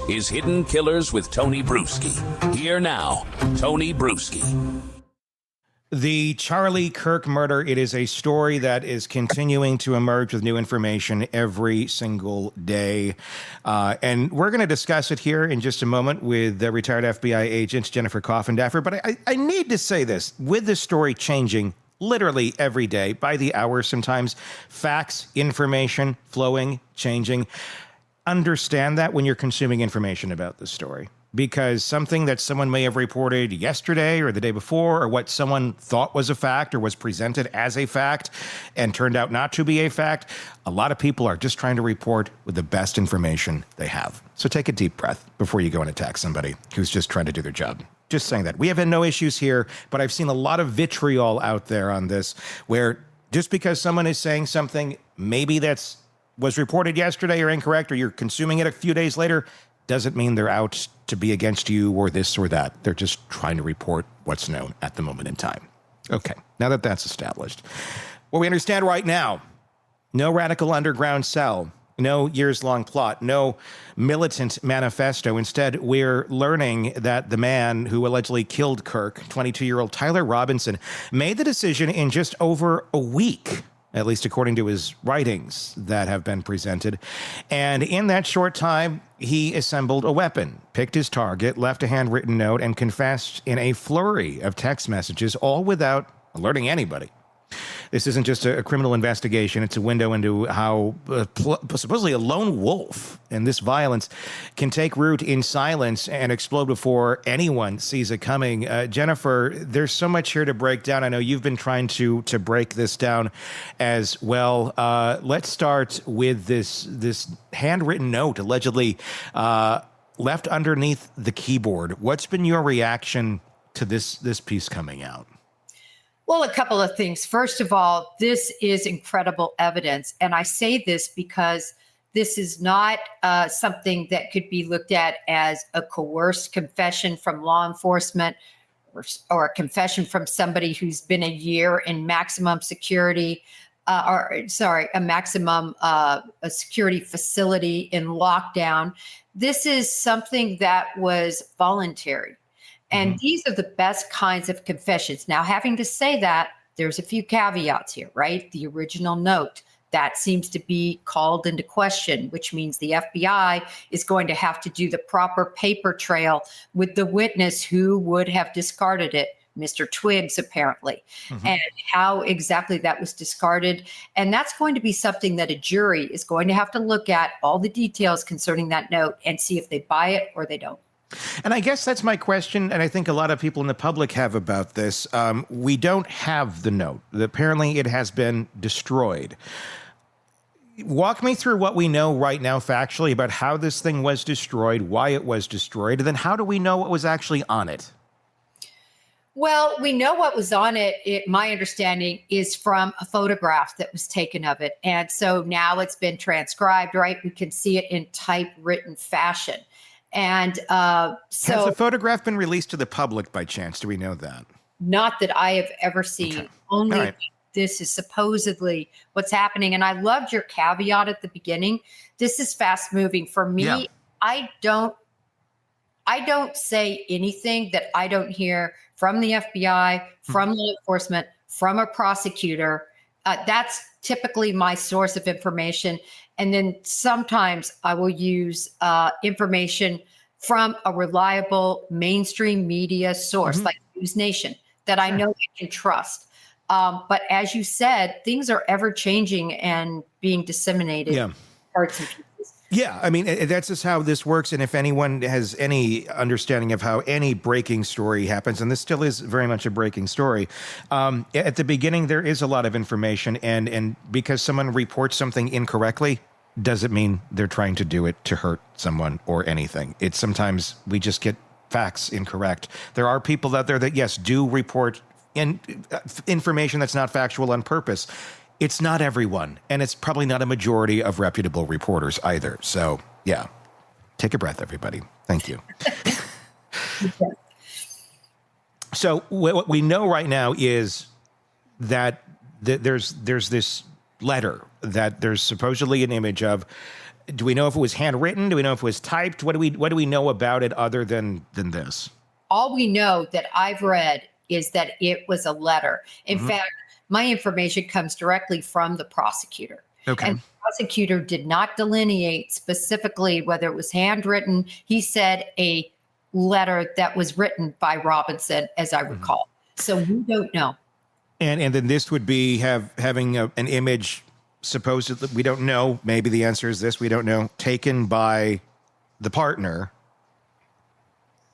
is Hidden Killers with Tony Brueski. Here now, Tony Brueski. The Charlie Kirk murder, it is a story that is continuing to emerge with new information every single day. And we're going to discuss it here in just a moment with the retired FBI agent Jennifer Coffindaffer. But I need to say this, with this story changing literally every day, by the hour sometimes, facts, information, flowing, changing. Understand that when you're consuming information about this story. Because something that someone may have reported yesterday or the day before, or what someone thought was a fact or was presented as a fact and turned out not to be a fact, a lot of people are just trying to report with the best information they have. So take a deep breath before you go and attack somebody who's just trying to do their job. Just saying that. We have had no issues here, but I've seen a lot of vitriol out there on this, where just because someone is saying something, maybe that's was reported yesterday or incorrect, or you're consuming it a few days later, doesn't mean they're out to be against you or this or that. They're just trying to report what's known at the moment in time. Okay, now that that's established, what we understand right now, no radical underground cell, no years-long plot, no militant manifesto. Instead, we're learning that the man who allegedly killed Kirk, 22-year-old Tyler Robinson, made the decision in just over a week, at least according to his writings that have been presented. And in that short time, he assembled a weapon, picked his target, left a handwritten note, and confessed in a flurry of text messages, all without alerting anybody. This isn't just a criminal investigation. It's a window into how supposedly a lone wolf and this violence can take root in silence and explode before anyone sees it coming. Jennifer, there's so much here to break down. I know you've been trying to break this down as well. Let's start with this handwritten note allegedly left underneath the keyboard. What's been your reaction to this piece coming out? Well, a couple of things. First of all, this is incredible evidence. And I say this because this is not something that could be looked at as a coerced confession from law enforcement or a confession from somebody who's been a year in maximum security, a maximum a security facility in lockdown. This is something that was voluntary. And these are the best kinds of confessions. Now, having to say that, there's a few caveats here, right? The original note, that seems to be called into question, which means the FBI is going to have to do the proper paper trail with the witness who would have discarded it, Mr. Twiggs, apparently, and how exactly that was discarded. And that's going to be something that a jury is going to have to look at, all the details concerning that note, and see if they buy it or they don't. And I guess that's my question, and I think a lot of people in the public have about this. We don't have the note. Apparently, it has been destroyed. Walk me through what we know right now factually about how this thing was destroyed, why it was destroyed, and then how do we know what was actually on it? Well, we know what was on it. My understanding is from a photograph that was taken of it. And so now it's been transcribed, right? We can see it in typewritten fashion. And so has the photograph been released to the public by chance? Do we know that? Not that I have ever seen. Okay. Only right. This is supposedly what's happening. And I loved your caveat at the beginning. This is fast moving. For me, yeah. I don't say anything that I don't hear from the FBI, from law enforcement, from a prosecutor. That's typically my source of information. And then sometimes I will use information from a reliable mainstream media source like News Nation that I know I can trust. But as you said, things are ever changing and being disseminated. Yeah. Parts and pieces. Yeah, I mean, that's just how this works. And if anyone has any understanding of how any breaking story happens, and this still is very much a breaking story, at the beginning, there is a lot of information. And because someone reports something incorrectly, doesn't mean they're trying to do it to hurt someone or anything. It's sometimes we just get facts incorrect. There are people out there that, yes, do report information that's not factual on purpose. It's not everyone, and it's probably not a majority of reputable reporters either. So, yeah, take a breath, everybody. Thank you. So what we know right now is that there's this letter that there's supposedly an image of Do we know if it was handwritten? Do we know if it was typed? What do we know about it other than this? All we know that I've read is that it was a letter. In fact, my information comes directly from the prosecutor. Okay. And the prosecutor did not delineate specifically whether it was handwritten. He said a letter that was written by Robinson, as I recall. So we don't know. And then this would be having an image, supposedly, we don't know, maybe the answer is this, we don't know, taken by the partner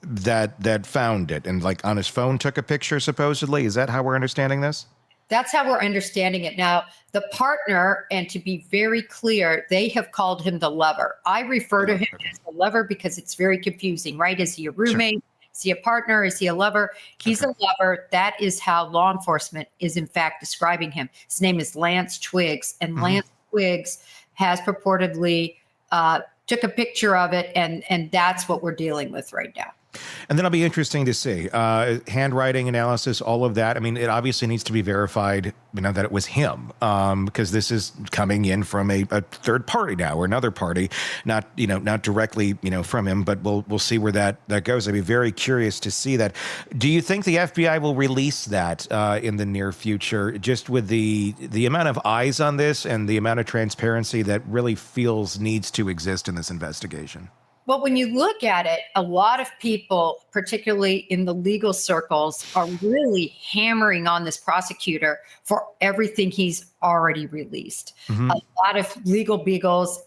that found it, and like on his phone took a picture, supposedly. Is that how we're understanding this? That's how we're understanding it. Now, the partner, and to be very clear, they have called him the lover. I refer to him as the lover because it's very confusing, right? Is he a roommate? Sure. Is he a partner? Is he a lover? He's a lover. That is how law enforcement is, in fact, describing him. His name is Lance Twiggs, and Lance Twiggs has purportedly took a picture of it, and that's what we're dealing with right now. And then it'll be interesting to see handwriting analysis, all of that. I mean, it obviously needs to be verified, that it was him, because this is coming in from a third party now, or another party, not directly, from him, but we'll see where that goes. I'd be very curious to see that. Do you think the FBI will release that in the near future, just with the amount of eyes on this and the amount of transparency that really feels needs to exist in this investigation? Well, when you look at it, a lot of people, particularly in the legal circles, are really hammering on this prosecutor for everything he's already released. A lot of legal beagles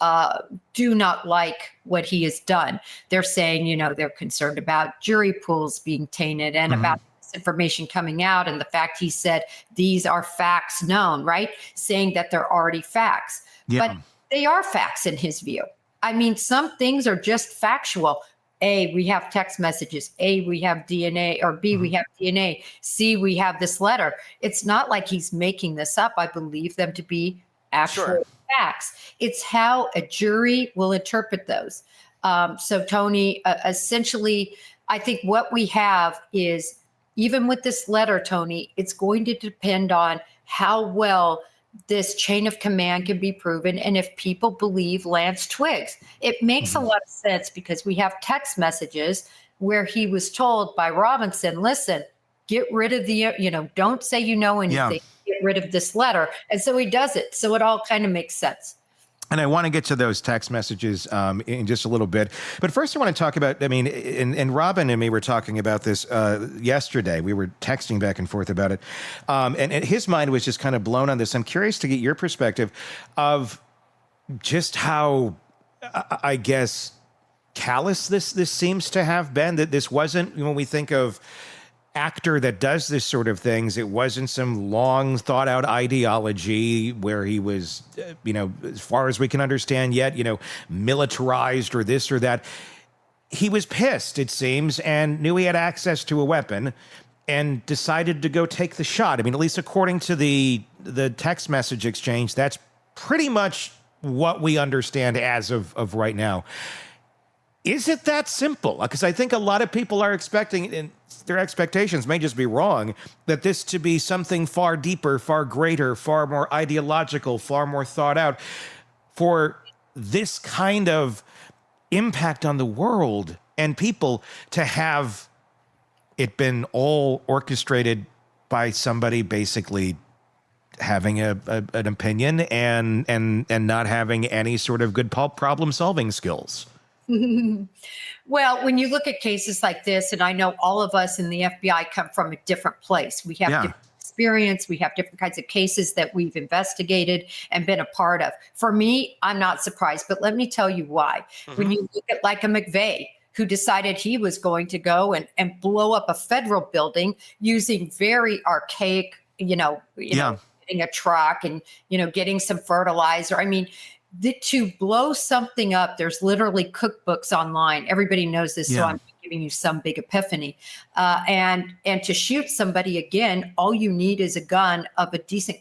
do not like what he has done. They're saying, they're concerned about jury pools being tainted and about this information coming out, and the fact he said these are facts known, right? Saying that they're already facts. Yeah. But they are facts in his view. I mean, some things are just factual. A, we have text messages. A, we have DNA. Or B, we have DNA. C, we have this letter. It's not like he's making this up. I believe them to be actual facts. It's how a jury will interpret those. So, Tony, essentially, I think what we have is, even with this letter, Tony, it's going to depend on how well this chain of command can be proven, and if people believe Lance Twiggs. It makes a lot of sense because we have text messages where he was told by Robinson, listen, get rid of the, don't say anything, get rid of this letter. And so he does it. So it all kind of makes sense. And I want to get to those text messages in just a little bit. But first I want to talk about, and Robin and me were talking about this yesterday. We were texting back and forth about it. And his mind was just kind of blown on this. I'm curious to get your perspective of just how, I guess, callous this seems to have been. That this wasn't, when we think of actor that does this sort of things, it wasn't some long thought out ideology where he was, as far as we can understand yet, militarized or this or that. He was pissed, it seems, and knew he had access to a weapon and decided to go take the shot. At least according to the text message exchange, that's pretty much what we understand as of right now. Is it that simple? Because I think a lot of people are expecting, and their expectations may just be wrong, that this to be something far deeper, far greater, far more ideological, far more thought out, for this kind of impact on the world and people to have it been all orchestrated by somebody basically having an opinion and not having any sort of good problem solving skills. Well, when you look at cases like this, and I know all of us in the FBI come from a different place. We have different experience. We have different kinds of cases that we've investigated and been a part of. For me, I'm not surprised, but let me tell you why. When you look at like a McVeigh, who decided he was going to go and blow up a federal building using very archaic, getting a truck and, getting some fertilizer. To blow something up, there's literally cookbooks online. Everybody knows this, so I'm giving you some big epiphany. And to shoot somebody again, all you need is a gun of a decent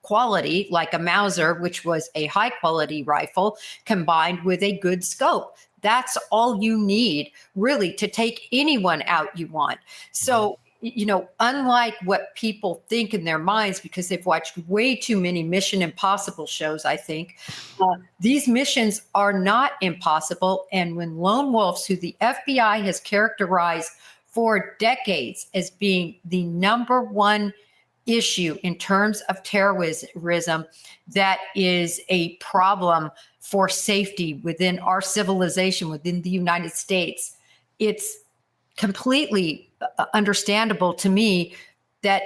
quality, like a Mauser, which was a high quality rifle, combined with a good scope. That's all you need, really, to take anyone out you want. So unlike what people think in their minds, because they've watched way too many Mission Impossible shows, I think, these missions are not impossible. And when lone wolves, who the FBI has characterized for decades as being the number one issue in terms of terrorism, that is a problem for safety within our civilization, within the United States, it's completely understandable to me that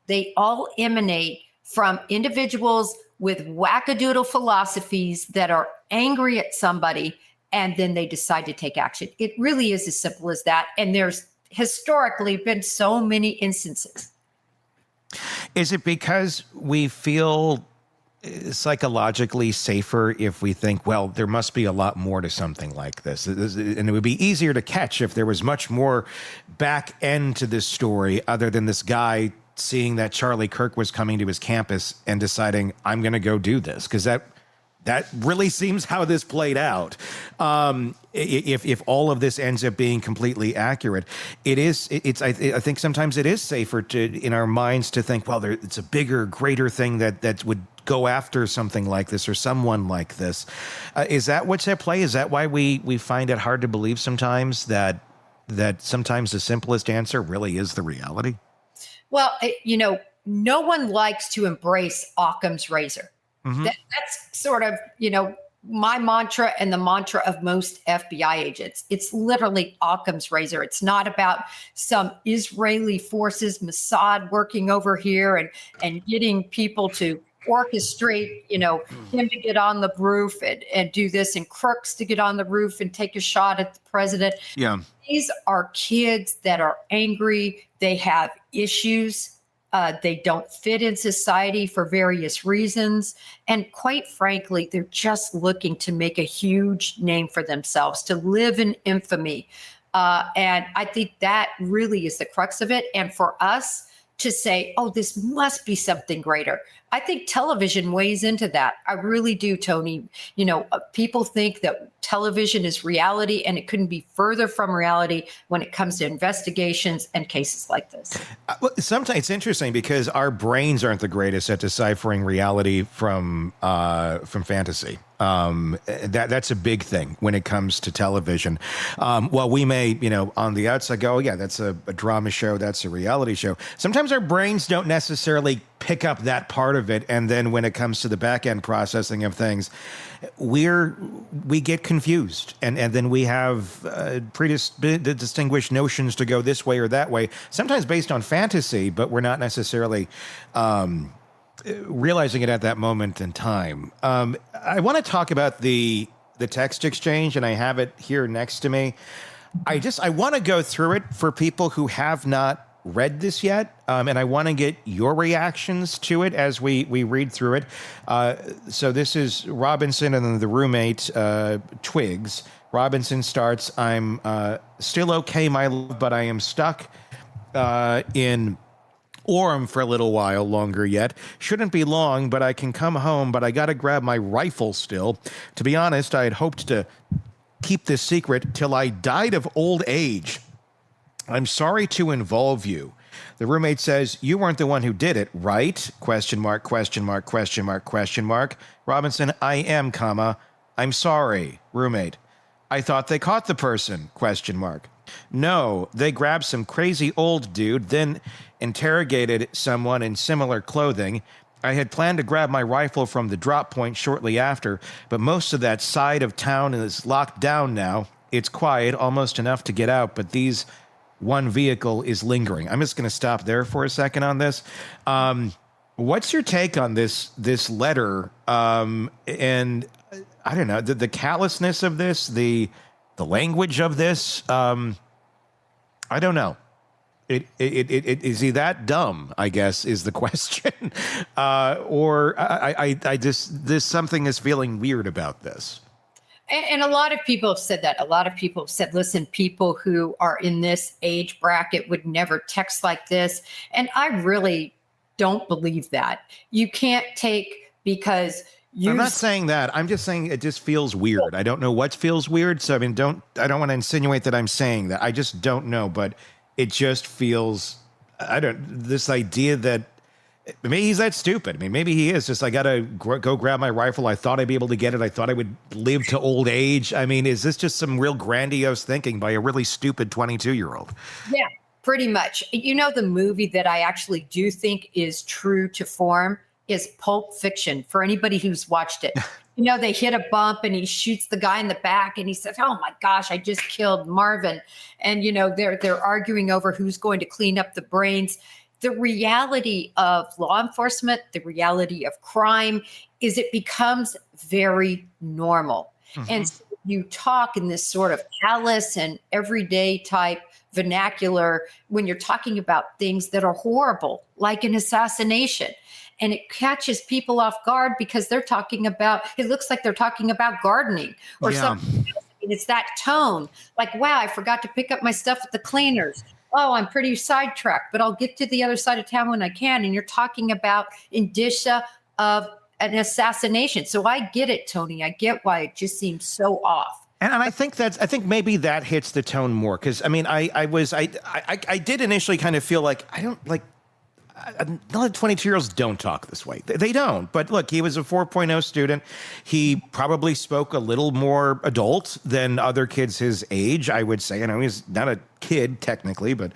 they all emanate from individuals with wackadoodle philosophies that are angry at somebody, and then they decide to take action. It really is as simple as that. And there's historically been so many instances. Is it because we feel psychologically safer if we think, well, there must be a lot more to something like this, and it would be easier to catch if there was much more back end to this story other than this guy seeing that Charlie Kirk was coming to his campus and deciding, I'm going to go do this? Because that really seems how this played out. If all of this ends up being completely accurate, I think sometimes it is safer in our minds to think, well, it's a bigger, greater thing that would go after something like this or someone like this. Is that what's at play? Is that why we find it hard to believe sometimes that sometimes the simplest answer really is the reality? Well, no one likes to embrace Occam's razor. Mm-hmm. That's sort of, my mantra and the mantra of most FBI agents. It's literally Occam's razor. It's not about some Israeli forces, Mossad working over here and getting people to orchestrate, him to get on the roof and do this, and Crooks to get on the roof and take a shot at the president. Yeah. These are kids that are angry. They have issues. They don't fit in society for various reasons. And quite frankly, they're just looking to make a huge name for themselves, to live in infamy. And I think that really is the crux of it. And for us to say, oh, this must be something greater, I think television weighs into that. I really do, Tony. People think that television is reality, and it couldn't be further from reality when it comes to investigations and cases like this. Sometimes it's interesting because our brains aren't the greatest at deciphering reality from fantasy. That's a big thing when it comes to television. While we may, on the outside go, oh, yeah, that's a drama show, that's a reality show. Sometimes our brains don't necessarily pick up that part of it, and then when it comes to the back end processing of things, we get confused, and then we have distinguished notions to go this way or that way. Sometimes based on fantasy, but we're not necessarily realizing it at that moment in time. I want to talk about the text exchange, and I have it here next to me. I want to go through it for people who have not read this yet, and I want to get your reactions to it as we read through it. So this is Robinson and then the roommate, Twigs. Robinson starts, I'm still okay, my love, but I am stuck in Orem for a little while longer yet. Shouldn't be long, but I can come home, but I got to grab my rifle still. To be honest, I had hoped to keep this secret till I died of old age. I'm sorry to involve you. The roommate says, you weren't the one who did it, right? Question mark, question mark, question mark, question mark. Robinson, I am, comma, I'm sorry. Roommate, I thought they caught the person, question mark. No, they grabbed some crazy old dude, then interrogated someone in similar clothing. I had planned to grab my rifle from the drop point shortly after, but most of that side of town is locked down now. It's quiet, almost enough to get out, but one vehicle is lingering. I'm just going to stop there for a second on this. What's your take on this letter? And I don't know, the callousness of this, the language of this. I don't know. Is he that dumb, I guess, is the question. Or I just, there's something is feeling weird about this. And a lot of people have said that. A lot of people have said, listen, people who are in this age bracket would never text like this. And I really don't believe that. You can't take because I'm not saying that. I'm just saying it just feels weird. I don't know what feels weird. So, I mean, I don't want to insinuate that I'm saying that. I just don't know. But it just feels this idea that maybe he's that stupid. I mean, maybe he is just, I got to go grab my rifle. I thought I'd be able to get it. I thought I would live to old age. I mean, is this just some real grandiose thinking by a really stupid 22-year-old? Yeah, pretty much. You know, the movie that I actually do think is true to form is Pulp Fiction, for anybody who's watched it. You know, they hit a bump and he shoots the guy in the back and he says, "Oh my gosh, I just killed Marvin." And, you know, they're arguing over who's going to clean up the brains. The reality of law enforcement, the reality of crime is it becomes very normal. Mm-hmm. And so you talk in this sort of callous and everyday type vernacular when you're talking about things that are horrible, like an assassination. And it catches people off guard because they're talking about, it looks like they're talking about gardening or something else. I mean, it's that tone, like, wow, I forgot to pick up my stuff at the cleaners. Oh, I'm pretty sidetracked, but I'll get to the other side of town when I can. And you're talking about indicia of an assassination. So I get it, Tony. I get why it just seems so off. And I think maybe that hits the tone more. Cause I mean, I did initially kind of feel like, I don't like, not 22-year-olds don't talk this way. They don't. But look, he was a 4.0 student. He probably spoke a little more adult than other kids his age, I would say. I know he's not a kid technically, but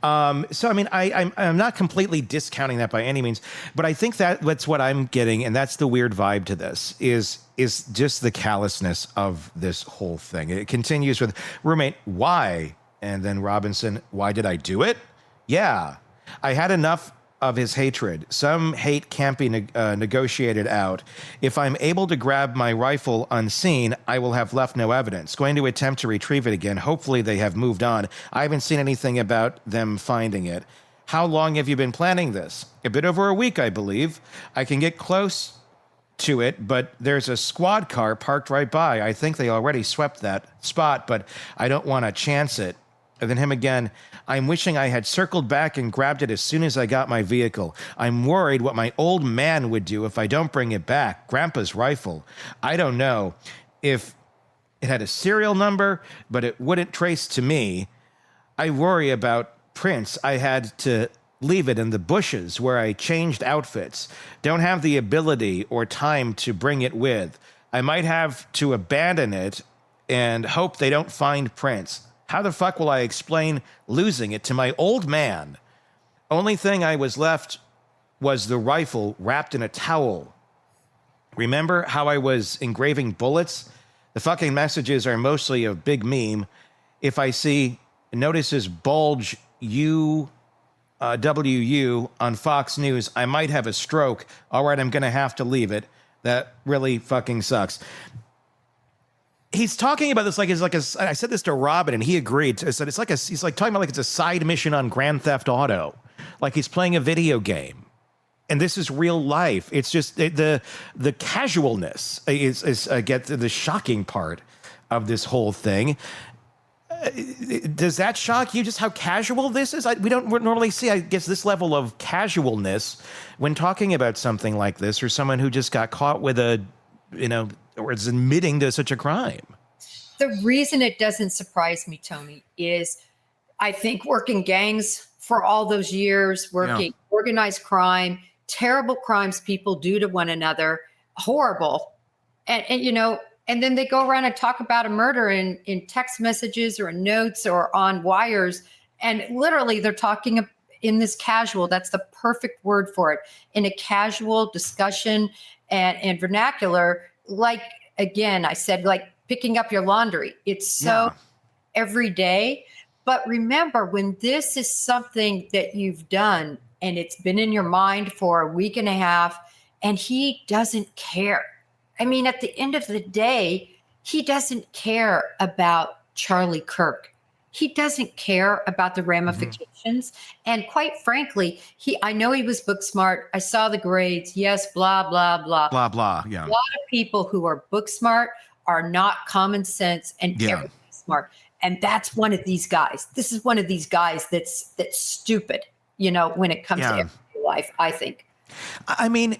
so I mean, I'm not completely discounting that by any means. But I think that's what I'm getting, and that's the weird vibe to this is just the callousness of this whole thing. It continues with roommate, why? And then Robinson, why did I do it? Yeah, I had enough of his hatred. Some hate can't be negotiated out. If I'm able to grab my rifle unseen, I will have left no evidence. Going to attempt to retrieve it again. Hopefully they have moved on. I haven't seen anything about them finding it. How long have you been planning this? A bit over a week, I believe. I can get close to it, but there's a squad car parked right by. I think they already swept that spot, but I don't want to chance it. And then him again, I'm wishing I had circled back and grabbed it as soon as I got my vehicle. I'm worried what my old man would do if I don't bring it back. Grandpa's rifle. I don't know if it had a serial number, but it wouldn't trace to me. I worry about prints. I had to leave it in the bushes where I changed outfits. Don't have the ability or time to bring it with. I might have to abandon it and hope they don't find prints. How the fuck will I explain losing it to my old man? Only thing I was left was the rifle wrapped in a towel. Remember how I was engraving bullets? The fucking messages are mostly a big meme. If I see notices bulge WU on Fox News, I might have a stroke. All right, I'm going to have to leave it. That really fucking sucks. He's talking about this I said this to Robin and he agreed. I said he's talking about like it's a side mission on Grand Theft Auto, like he's playing a video game, and this is real life. It's just the casualness is get the shocking part of this whole thing. Does that shock you? Just how casual this is? We don't normally see, I guess, this level of casualness when talking about something like this, or someone who just got caught with or is admitting to such a crime. The reason it doesn't surprise me, Tony, is I think working gangs for all those years, working organized crime, terrible crimes people do to one another, horrible. And then they go around and talk about a murder in text messages or in notes or on wires. And literally they're talking in this casual, that's the perfect word for it, in a casual discussion and vernacular. Like, again, I said, like picking up your laundry. It's so every day. But remember, when this is something that you've done and it's been in your mind for a week and a half and he doesn't care. I mean, at the end of the day, he doesn't care about Charlie Kirk. He doesn't care about the ramifications. Mm-hmm. And quite frankly, I know he was book smart. I saw the grades. Yes, blah, blah, blah. Blah, blah, yeah. A lot of people who are book smart are not common sense and everything smart. And that's one of these guys. This is one of these guys that's stupid, when it comes to everyday life, I think. I mean,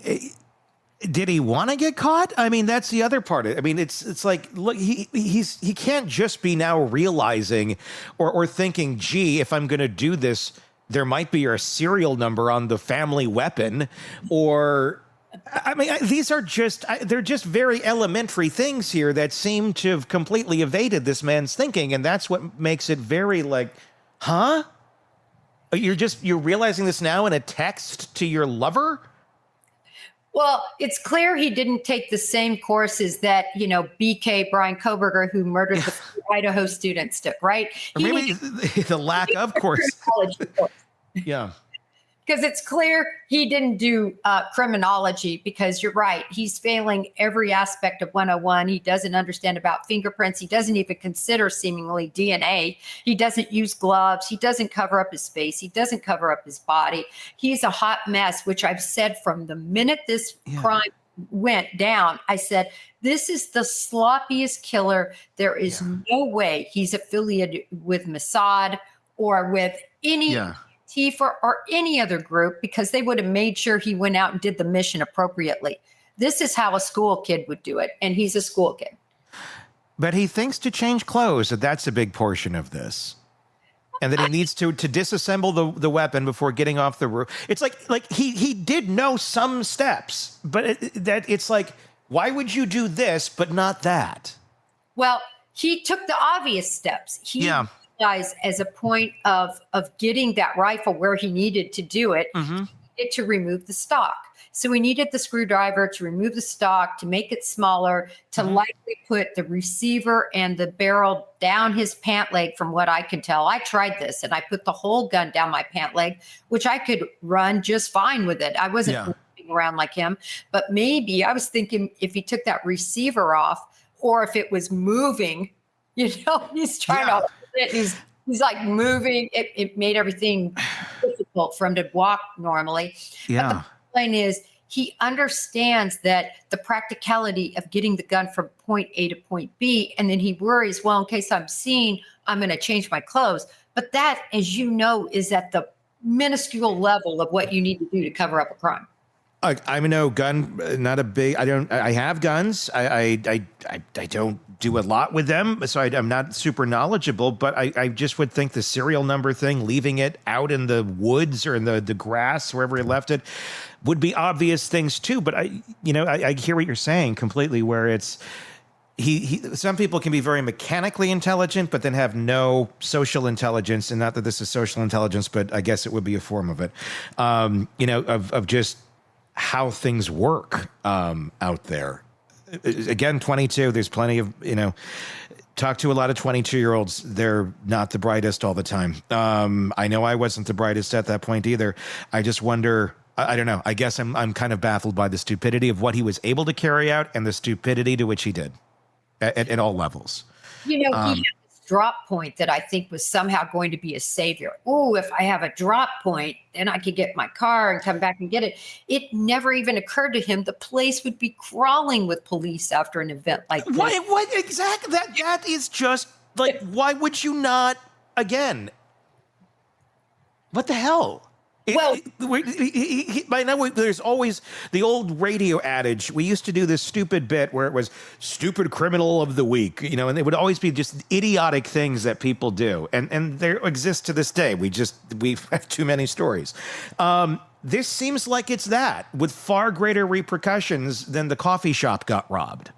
did he want to get caught? I mean, that's the other part. I mean, it's like, look, he can't just be now realizing or thinking, gee, if I'm going to do this, there might be a serial number on the family weapon, or I mean, they're just very elementary things here that seem to have completely evaded this man's thinking. And that's what makes it very like, huh? You're realizing this now in a text to your lover? Well, it's clear he didn't take the same courses that, BK, Brian Koberger, who murdered the Idaho students, took, right? Or maybe the lack of course. Yeah. Because it's clear he didn't do criminology, because you're right. He's failing every aspect of 101. He doesn't understand about fingerprints. He doesn't even consider seemingly DNA. He doesn't use gloves. He doesn't cover up his face. He doesn't cover up his body. He's a hot mess, which I've said from the minute this crime went down. I said, this is the sloppiest killer. There is no way he's affiliated with Mossad or with any Tifa or any other group, because they would have made sure he went out and did the mission appropriately. This is how a school kid would do it, and he's a school kid. But he thinks to change clothes, that's a big portion of this. And that he needs to disassemble the weapon before getting off the roof. It's like he did know some steps, but it's like, why would you do this but not that? Well, he took the obvious steps. As a point of getting that rifle where he needed to do it, he needed to remove the stock. So he needed the screwdriver to remove the stock, to make it smaller, to likely put the receiver and the barrel down his pant leg, from what I can tell. I tried this, and I put the whole gun down my pant leg, which I could run just fine with it. I wasn't moving around like him, but maybe I was thinking if he took that receiver off, or if it was moving, he's trying to... He's like moving. It made everything difficult for him to walk normally. Yeah. But the point is, he understands that the practicality of getting the gun from point A to point B, and then he worries, well, in case I'm seen, I'm going to change my clothes. But that, as you know, is at the minuscule level of what you need to do to cover up a crime. I'm no gun, not a big. I have guns. I don't do a lot with them, so I'm not super knowledgeable. But I just would think the serial number thing, leaving it out in the woods or in the grass, wherever he left it, would be obvious things too. But I hear what you're saying completely. Where it's some people can be very mechanically intelligent, but then have no social intelligence. And not that this is social intelligence, but I guess it would be a form of it. Of just how things work out there. Again, 22, there's plenty of, talk to a lot of 22-year-olds. They're not the brightest all the time. I know I wasn't the brightest at that point either. I just wonder, I don't know. I guess I'm kind of baffled by the stupidity of what he was able to carry out and the stupidity to which he did at all levels. He had this drop point that I think was somehow going to be a savior. Oh, if I have a drop point, then I could get my car and come back and get it. It never even occurred to him the place would be crawling with police after an event like this. What exactly? That is just like, why would you not again? What the hell? Well, by now there's always the old radio adage. We used to do this stupid bit where it was stupid criminal of the week, and it would always be just idiotic things that people do. And there exists to this day. We have too many stories. This seems like it's that, with far greater repercussions than the coffee shop got robbed.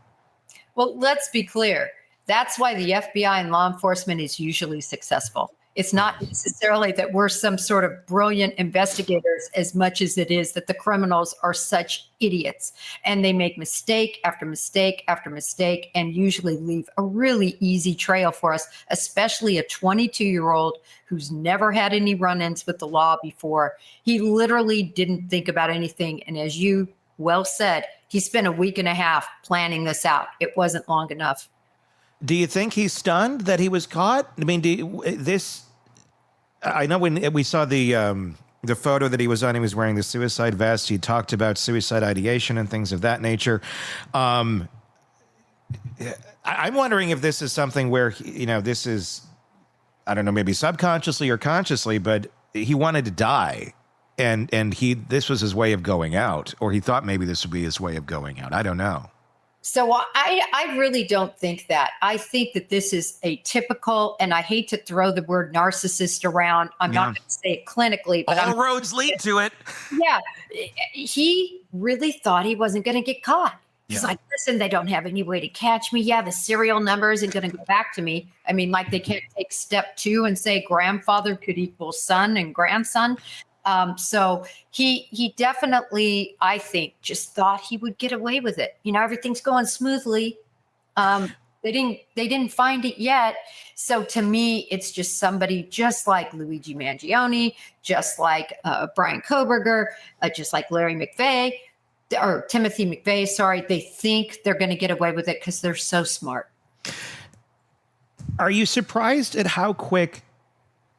Well, let's be clear. That's why the FBI and law enforcement is usually successful. It's not necessarily that we're some sort of brilliant investigators as much as it is that the criminals are such idiots, and they make mistake after mistake after mistake and usually leave a really easy trail for us, especially a 22-year-old who's never had any run-ins with the law before. He literally didn't think about anything. And as you well said, he spent a week and a half planning this out. It wasn't long enough. Do you think he's stunned that he was caught? I mean, I know when we saw the photo that he was on, he was wearing the suicide vest. He talked about suicide ideation and things of that nature. I'm wondering if this is something where, this is, I don't know, maybe subconsciously or consciously, but he wanted to die. And this was his way of going out, or he thought maybe this would be his way of going out. I don't know. So I really don't think that. I think that this is a typical, and I hate to throw the word narcissist around. I'm not going to say it clinically, but All roads lead to it. yeah, he really thought he wasn't going to get caught. He's like, listen, they don't have any way to catch me. Yeah, the serial number isn't going to go back to me. I mean, like they can't take step 2 and say grandfather could equal son and grandson. So he definitely, I think, just thought he would get away with it. You know, everything's going smoothly. They didn't find it yet. So to me, it's just somebody just like Luigi Mangione, just like Brian Koberger, just like Larry McVeigh, or Timothy McVeigh, sorry. They think they're going to get away with it because they're so smart. Are you surprised at how quick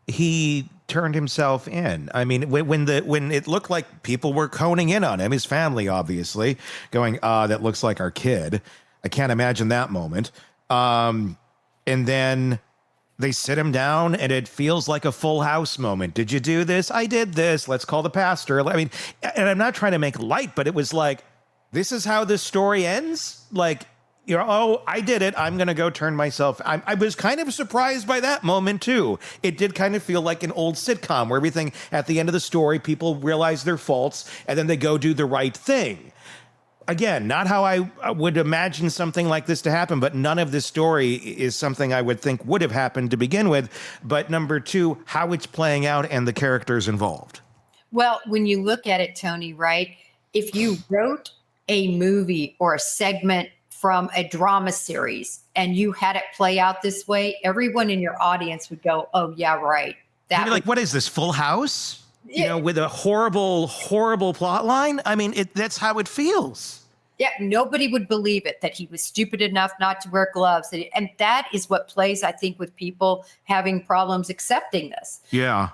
he turned himself in? I mean, when it looked like people were coning in on him, his family, obviously, going, that looks like our kid. I can't imagine that moment. And then they sit him down and it feels like a Full House moment. Did you do this? I did this. Let's call the pastor. I mean, and I'm not trying to make light, but it was like, this is how this story ends? Like, you know, oh, I did it. I'm going to go turn myself. I was kind of surprised by that moment, too. It did kind of feel like an old sitcom where everything at the end of the story, people realize their faults and then they go do the right thing. Again, not how I would imagine something like this to happen, but none of this story is something I would think would have happened to begin with. But number 2, how it's playing out and the characters involved. Well, when you look at it, Tony, right? If you wrote a movie or a segment from a drama series and you had it play out this way, everyone in your audience would go, oh, yeah, right. You'd be like, what is this, Full House? You know, with a horrible, horrible plot line. I mean, that's how it feels. Yeah, nobody would believe it, that he was stupid enough not to wear gloves. And that is what plays, I think, with people having problems accepting this. Yeah.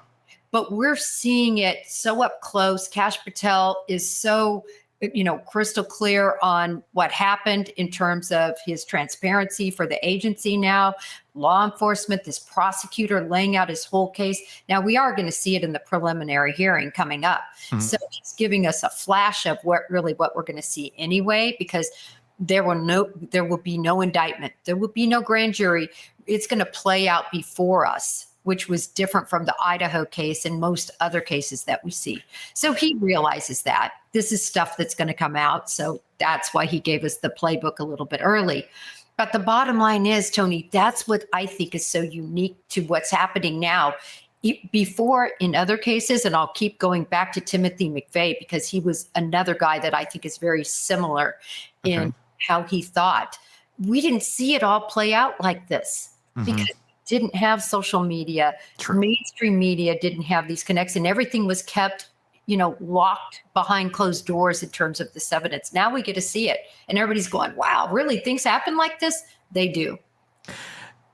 But we're seeing it so up close. Kash Patel is so, you know, crystal clear on what happened in terms of his transparency for the agency now, law enforcement, this prosecutor laying out his whole case. Now, we are going to see it in the preliminary hearing coming up. Mm-hmm. So he's giving us a flash of what we're going to see anyway, because there will be no indictment. There will be no grand jury. It's going to play out before us, which was different from the Idaho case and most other cases that we see. So he realizes that this is stuff that's going to come out. So that's why he gave us the playbook a little bit early. But the bottom line is, Tony, that's what I think is so unique to what's happening now. Before, in other cases, and I'll keep going back to Timothy McVeigh, because he was another guy that I think is very similar in how he thought. We didn't see it all play out like this because didn't have social media. True. Mainstream media didn't have these connects, and everything was kept, you know, locked behind closed doors in terms of this evidence. Now we get to see it, and everybody's going, wow, really? Things happen like this? They do.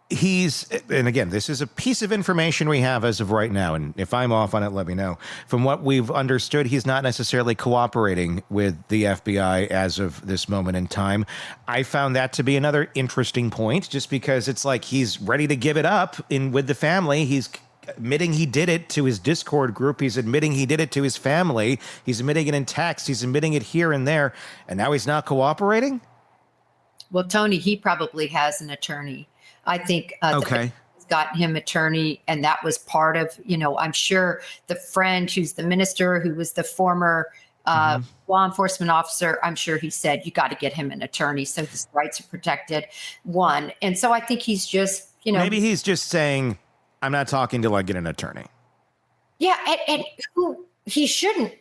And again, this is a piece of information we have as of right now, and if I'm off on it, let me know. From what we've understood, he's not necessarily cooperating with the FBI as of this moment in time. I found that to be another interesting point, just because it's like he's ready to give it up with the family. He's admitting he did it to his Discord group. He's admitting he did it to his family. He's admitting it in text. He's admitting it here and there, and now he's not cooperating? Well, Tony, he probably has an attorney. I think got him attorney, and that was part of, you know, I'm sure the friend who's the minister, who was the former law enforcement officer, I'm sure he said, you got to get him an attorney so his rights are protected. One. And so I think he's just, you know. Maybe he's just saying, I'm not talking till I get an attorney. Yeah. And he shouldn't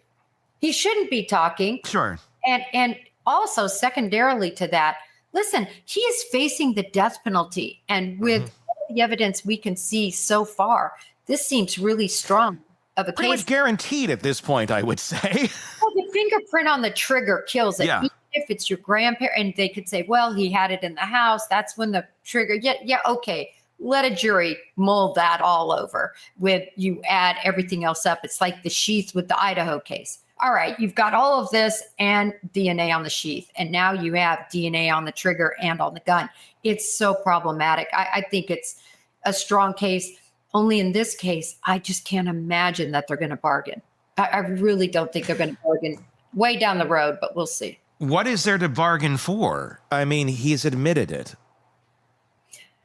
be talking. Sure. And also secondarily to that, listen, he is facing the death penalty. And with all the evidence we can see so far, this seems really strong of a pretty case. Much guaranteed at this point, I would say. Well, the fingerprint on the trigger kills it. Yeah. Even if it's your grandparent, and they could say, well, he had it in the house. That's when the trigger. Yeah, okay. Let a jury mull that all over. With you add everything else up. It's like the sheath with the Idaho case. All right, you've got all of this and DNA on the sheath, and now you have DNA on the trigger and on the gun. It's so problematic. I think it's a strong case. Only in this case, I just can't imagine that they're going to bargain. I really don't think they're going to bargain way down the road, but we'll see. what is there to bargain for? I mean, he's admitted it.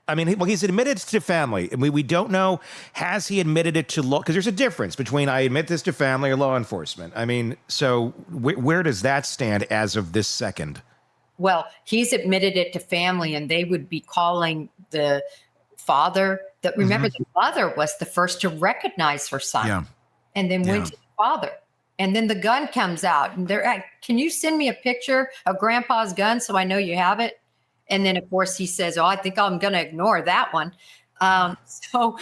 I mean, well, he's admitted to family. And we don't know, has he admitted it to law? Because there's a difference between I admit this to family or law enforcement. I mean, so where does that stand as of this second? Well, he's admitted it to family, and they would be calling the father. That remember, the mother was the first to recognize her son, and then went to the father. And then the gun comes out, and they're like, "Can you send me a picture of Grandpa's gun so I know you have it?" And then, of course, he says, "Oh, I think I'm going to ignore that one." So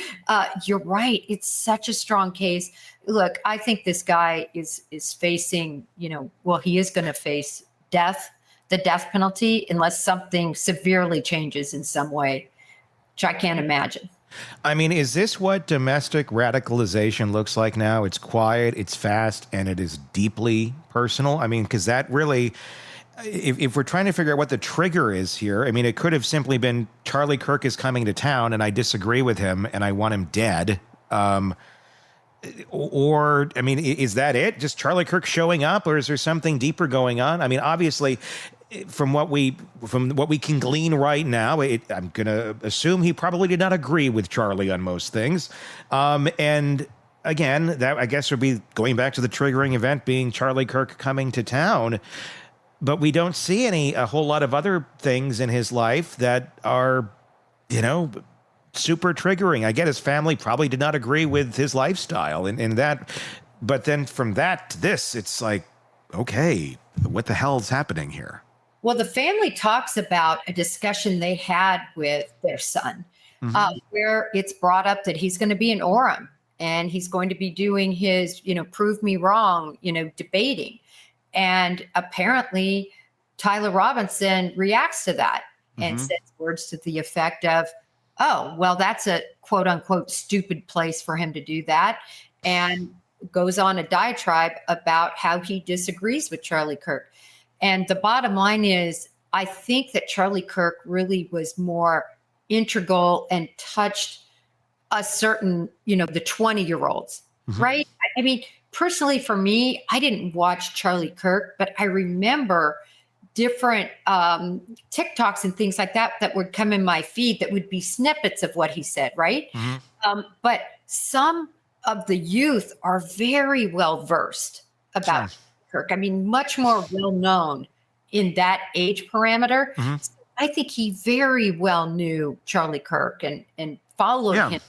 you're right. It's such a strong case. Look, I think this guy is facing, well, he is going to face death, the death penalty, unless something severely changes in some way, which I can't imagine. I mean, is this what domestic radicalization looks like now? It's quiet, it's fast, and it is deeply personal. I mean, because that really... If we're trying to figure out what the trigger is here, I mean, it could have simply been Charlie Kirk is coming to town and I disagree with him and I want him dead. Or, I mean, is that it? Just Charlie Kirk showing up, or is there something deeper going on? I mean, obviously, from what we can glean right now, I'm going to assume he probably did not agree with Charlie on most things. And again, that I guess would be going back to the triggering event being Charlie Kirk coming to town. But we don't see a whole lot of other things in his life that are, super triggering. I get his family probably did not agree with his lifestyle and that. But then from that to this, it's like, okay, what the hell is happening here? Well, the family talks about a discussion they had with their son, where it's brought up that he's going to be in Orem and he's going to be doing his, prove me wrong, debating. And apparently Tyler Robinson reacts to that and says words to the effect of, "Oh, well, that's a quote unquote stupid place for him to do that." And goes on a diatribe about how he disagrees with Charlie Kirk. And the bottom line is, I think that Charlie Kirk really was more integral and touched a certain, the 20-year-olds, right? I mean, personally, for me, I didn't watch Charlie Kirk, but I remember different TikToks and things like that would come in my feed that would be snippets of what he said, right? But some of the youth are very well versed about Kirk. I mean, much more well known in that age parameter. So I think he very well knew Charlie Kirk and followed him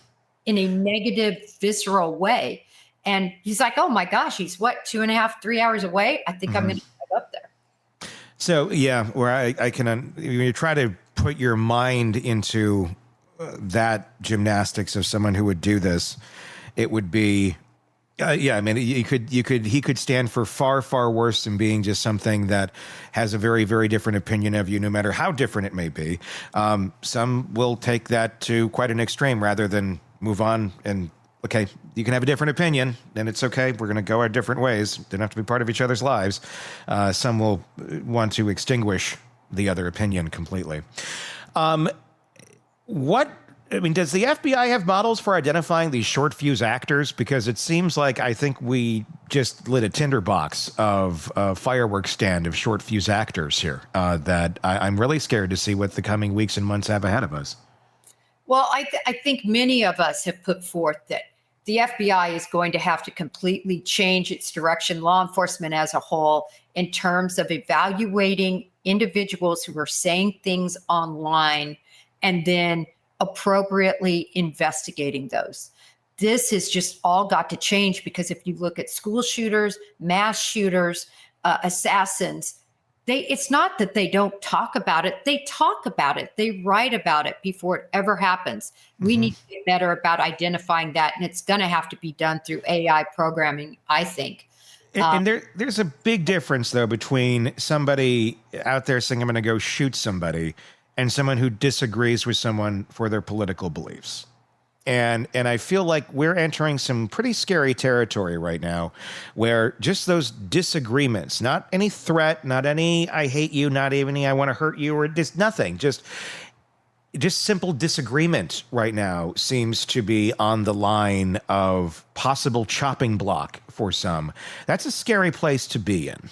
in a negative, visceral way. And he's like, "Oh my gosh, he's 2.5, 3 hours away. I think I'm going to drive up there." So, yeah, where I can, when you try to put your mind into that gymnastics of someone who would do this, it would be, I mean, he could stand for far, far worse than being just something that has a very, very different opinion of you, no matter how different it may be. Some will take that to quite an extreme rather than move on and, okay, you can have a different opinion, and it's okay. We're going to go our different ways. Don't have to be part of each other's lives. Some will want to extinguish the other opinion completely. Does the FBI have models for identifying these short fuse actors? Because it seems like I think we just lit a tinderbox of a fireworks stand of short fuse actors here that I'm really scared to see what the coming weeks and months have ahead of us. Well, I think many of us have put forth that the FBI is going to have to completely change its direction, law enforcement as a whole, in terms of evaluating individuals who are saying things online and then appropriately investigating those. This has just all got to change, because if you look at school shooters, mass shooters, assassins, it's not that they don't talk about it. They talk about it. They write about it before it ever happens. We need to get better about identifying that. And it's going to have to be done through AI programming, I think. And there's a big difference, though, between somebody out there saying, "I'm going to go shoot somebody," and someone who disagrees with someone for their political beliefs. And I feel like we're entering some pretty scary territory right now, where just those disagreements, not any threat, not any "I hate you," not even any "I want to hurt you," or just nothing, just simple disagreement right now seems to be on the line of possible chopping block for some. That's a scary place to be in.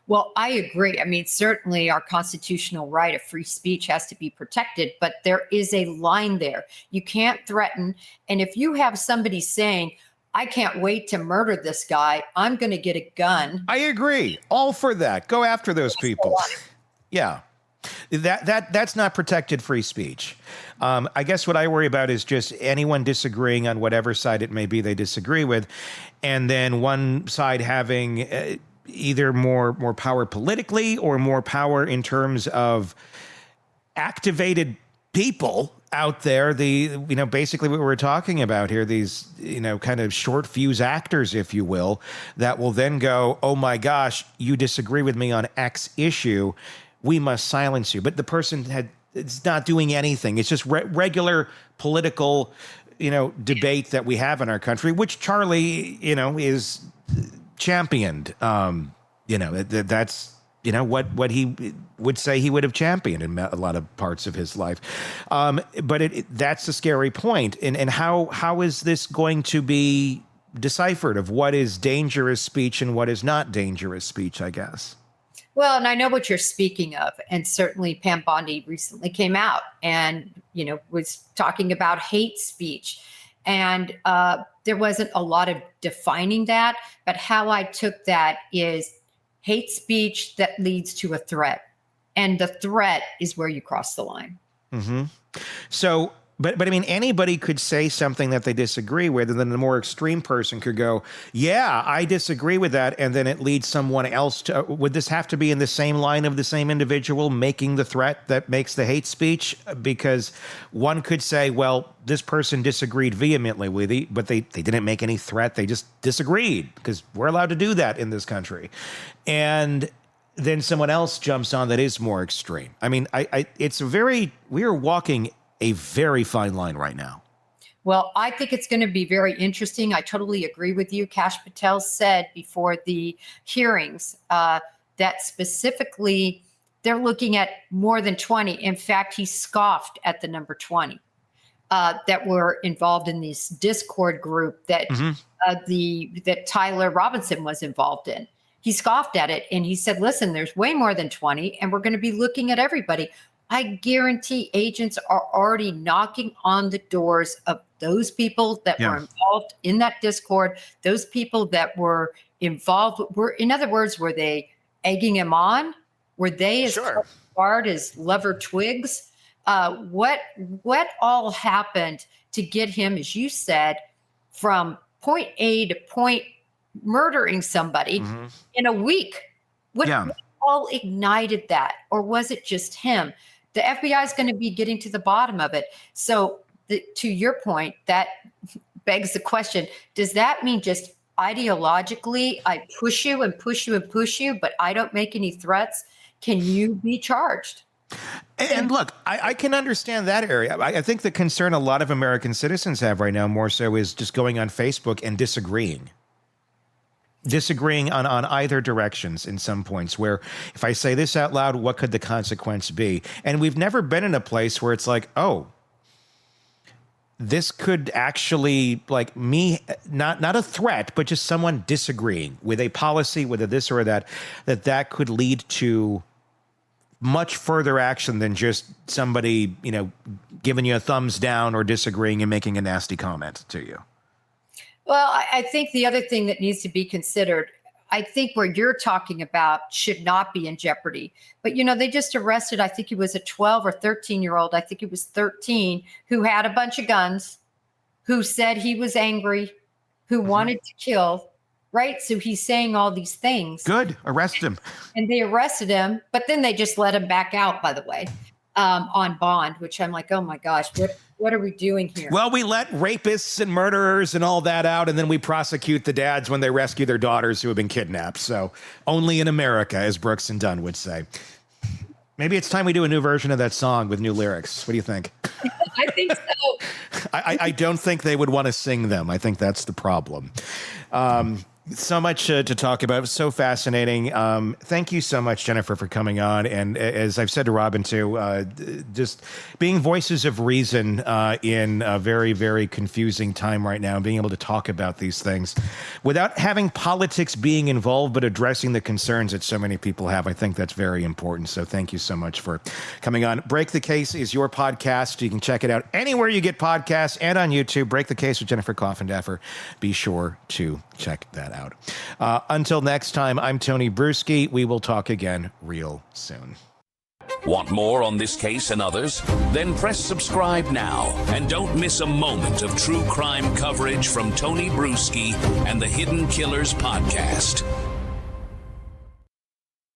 Well, I agree. I mean, certainly our constitutional right of free speech has to be protected, but there is a line there. You can't threaten. And if you have somebody saying, I can't wait to murder this guy, I'm going to get a gun. I agree. All for that. Go after those people. Yeah. That's not protected free speech. I guess what I worry about is just anyone disagreeing on whatever side it may be they disagree with, and then one side having either more power politically or more power in terms of activated people out there. Basically what we're talking about here, these, kind of short fuse actors, if you will, that will then go, oh my gosh, you disagree with me on X issue, we must silence you. But the person it's not doing anything. It's just regular political, debate that we have in our country, which Charlie, is championed. That's what he would say he would have championed in a lot of parts of his life. But that's a scary point. And how is this going to be deciphered of what is dangerous speech and what is not dangerous speech, I guess? Well, and I know what you're speaking of. And certainly Pam Bondi recently came out and, was talking about hate speech. And there wasn't a lot of defining that. But how I took that is hate speech that leads to a threat. And the threat is where you cross the line. Mm-hmm. So, but I mean, anybody could say something that they disagree with, and then the more extreme person could go, yeah, I disagree with that. And then it leads someone else to, would this have to be in the same line of the same individual making the threat that makes the hate speech? Because one could say, well, this person disagreed vehemently with you, but they didn't make any threat. They just disagreed, because we're allowed to do that in this country. And then someone else jumps on that is more extreme. I mean, we are walking a very fine line right now. Well, I think it's going to be very interesting. I totally agree with you. Kash Patel said before the hearings that specifically they're looking at more than 20. In fact, he scoffed at the number 20 that were involved in this Discord group that that Tyler Robinson was involved in. He scoffed at it and he said, listen, there's way more than 20 and we're going to be looking at everybody. I guarantee agents are already knocking on the doors of those people that were involved in that Discord, those people that were involved. In other words, were they egging him on? Were they as hard as Lever Twigs? What all happened to get him, as you said, from point A to point murdering somebody in a week? What all ignited that? Or was it just him? The FBI is going to be getting to the bottom of it. So to your point, that begs the question, does that mean just ideologically, I push you and push you and push you, but I don't make any threats? Can you be charged? And look, I can understand that area. I think the concern a lot of American citizens have right now more so is just going on Facebook and disagreeing on either directions in some points, where if I say this out loud, what could the consequence be? And we've never been in a place where it's like, oh, this could actually, like, me, not a threat, but just someone disagreeing with a policy, whether this or that could lead to much further action than just somebody, giving you a thumbs down or disagreeing and making a nasty comment to you. Well, I think the other thing that needs to be considered, I think where you're talking about should not be in jeopardy. But, they just arrested, I think he was a 12 or 13-year-old, I think he was 13, who had a bunch of guns, who said he was angry, who wanted to kill, right? So he's saying all these things. Good. Arrest him. And they arrested him, but then they just let him back out, by the way, on bond, which I'm like, oh my gosh, what are we doing here? Well, we let rapists and murderers and all that out, and then we prosecute the dads when they rescue their daughters who have been kidnapped. So only in America, as Brooks and Dunn would say. Maybe it's time we do a new version of that song with new lyrics. What do you think? I think so. I don't think they would want to sing them. I think that's the problem. So much to talk about. So fascinating. Thank you so much, Jennifer, for coming on. And as I've said to Robin, too, just being voices of reason in a very, very confusing time right now, and being able to talk about these things without having politics being involved, but addressing the concerns that so many people have. I think that's very important. So thank you so much for coming on. Break the Case is your podcast. You can check it out anywhere you get podcasts and on YouTube. Break the Case with Jennifer Coffindaffer. Be sure to check that out. Until next time, I'm Tony Brueski. We will talk again real soon. Want more on this case and others? Then press subscribe now and don't miss a moment of true crime coverage from Tony Brueski and the Hidden Killers podcast.